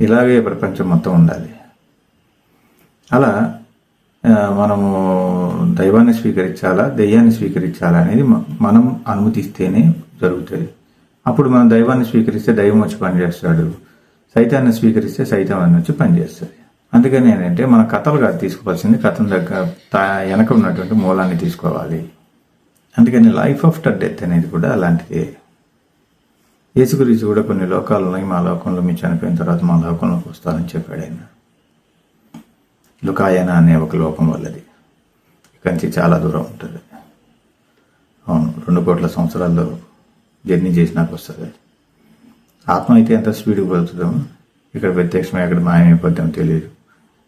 ఇలాగే ప్రపంచం మొత్తం ఉండాలి. అలా మనము దైవాన్ని స్వీకరించాలా, దెయ్యాన్ని స్వీకరించాలా అనేది మనం అనుమతిస్తేనే జరుగుతుంది. అప్పుడు మనం దైవాన్ని స్వీకరిస్తే దైవం వచ్చి పనిచేస్తాడు, సైతాన్ని స్వీకరిస్తే సైతాన్ని వచ్చి పనిచేస్తుంది. అందుకని ఏంటంటే మన కథలు కాదు తీసుకోవాల్సింది, కథను దగ్గర వెనక ఉన్నటువంటి మూలాన్ని తీసుకోవాలి. అందుకని లైఫ్ ఆఫ్టర్ డెత్ అనేది కూడా అలాంటిదే. యేసు గురించి కూడా కొన్ని లోకాలు ఉన్నాయి, మా లోకంలో మీరు చనిపోయిన తర్వాత మా లోకంలోకి వస్తారని చెప్పాడు ఆయన. లుకాయన అనే ఒక లోకం వల్లది, ఇక్కడి నుంచి చాలా దూరం ఉంటుంది. అవును, 2 కోట్ల సంవత్సరాల్లో జర్నీ చేసినాక వస్తుంది. ఆత్మ అయితే ఎంత స్పీడ్కి పోతుందో ఇక్కడ ప్రత్యక్షమే, ఎక్కడ మాయమైపోద్దాం తెలియదు.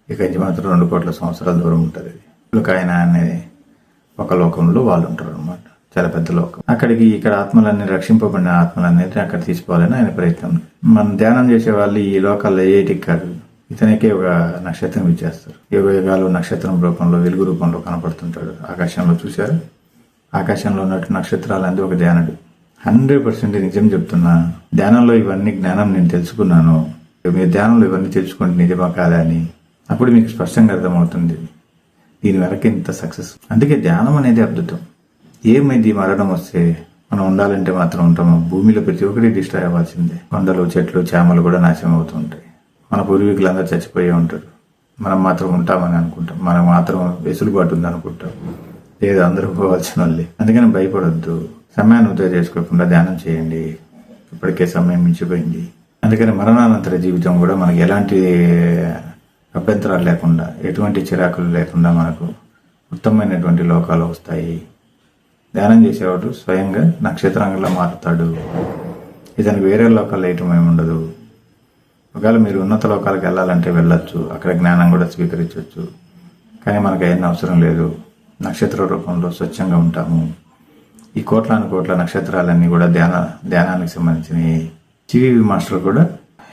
ఇక్కడి నుంచి మాత్రం 2 కోట్ల సంవత్సరాల దూరం ఉంటుంది. లుకాయన అనేది ఒక లోకంలో వాళ్ళు ఉంటారు అనమాట, చాలా పెద్ద లోకం. అక్కడికి ఇక్కడ ఆత్మలన్నీ రక్షింపబడిన ఆత్మలన్నీ అక్కడ తీసుకోవాలని ఆయన ప్రయత్నం. మనం ధ్యానం చేసే వాళ్ళు ఈ లోకాల్లో ఏటికి కాదు, ఇతనికే ఒక నక్షత్రం ఇచ్చేస్తారు. యుగ యుగాలు నక్షత్రం రూపంలో, వెలుగు రూపంలో కనపడుతుంటాడు ఆకాశంలో. చూశారు, ఆకాశంలో ఉన్నట్టు నక్షత్రాలంది ఒక ధ్యానుడు. 100% నిజం చెప్తున్నా. ధ్యానంలో ఇవన్నీ జ్ఞానం నేను తెలుసుకున్నాను. మీరు ధ్యానంలో ఇవన్నీ తెలుసుకుంటే నిజమా కాదా అని అప్పుడు మీకు స్పష్టంగా అర్థమవుతుంది దీని వెనక ఇంత సక్సెస్. అందుకే ధ్యానం అనేది అద్భుతం. ఏమైంది మరణం వస్తే మనం ఉండాలంటే మాత్రం ఉంటాము. భూమిలో ప్రతి ఒక్కటి డిస్ట్రాయ్ అవ్వాల్సిందే. కొండలు, చెట్లు, చేమలు కూడా నాశనం అవుతుంటాయి. మన పూర్వీకులందరూ చచ్చిపోయే ఉంటారు, మనం మాత్రం ఉంటామని అనుకుంటాం. మనం మాత్రం వెసులుబాటు ఉంది అనుకుంటాం. లేదు, అందరూ పోవాల్సిన వాళ్ళే. అందుకని భయపడొద్దు. సమయాన్ని వృధా చేసుకోకుండా ధ్యానం చేయండి. ఇప్పటికే సమయం మించిపోయింది. అందుకని మరణానంతర జీవితం కూడా మనకి ఎలాంటి అభ్యంతరాలు లేకుండా, ఎటువంటి చిరాకులు లేకుండా మనకు ఉత్తమమైనటువంటి లోకాలు వస్తాయి. ధ్యానం చేసేవాడు స్వయంగా నక్షత్రంగా మారుతాడు. ఇతనికి వేరే లోకాలు వేయటం ఏమి ఉండదు. ఒకవేళ మీరు ఉన్నత లోకాలకు వెళ్ళాలంటే వెళ్ళొచ్చు, అక్కడ జ్ఞానం కూడా స్వీకరించవచ్చు. కానీ మనకు ఏం అవసరం లేదు. నక్షత్ర రూపంలో స్వచ్ఛంగా ఉంటాము. ఈ కోట్ల నక్షత్రాలన్నీ కూడా ధ్యానానికి సంబంధించినవి. సివివి మాస్టర్ కూడా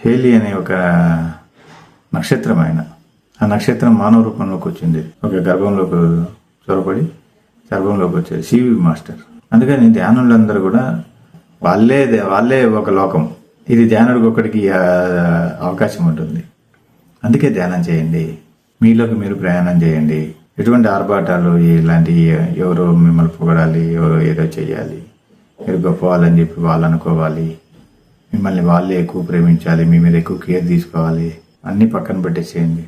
హేలి అనే ఒక నక్షత్రం ఆయన. ఆ నక్షత్రం మానవ రూపంలోకి వచ్చింది. ఒక గర్భంలోకి చొరబడి గర్భంలోకి వచ్చేది సివివి మాస్టర్. అందుకని ధ్యానులు అందరూ కూడా వాళ్ళే ఒక లోకం. ఇది ధ్యానుడికి ఒకటికి అవకాశం ఉంటుంది. అందుకే ధ్యానం చేయండి, మీలోకి మీరు ప్రయాణం చేయండి. ఎటువంటి ఆర్భాటాలు ఇలాంటి ఎవరో మిమ్మల్ని పొగడాలి, ఎవరో ఏదో చేయాలి, మీరు గొప్పవాళ్ళని చెప్పి వాళ్ళు అనుకోవాలి, మిమ్మల్ని వాళ్ళే ఎక్కువ ప్రేమించాలి, మీ మీద ఎక్కువ కేర్ తీసుకోవాలి, అన్నీ పక్కన పెట్టేసేయండి.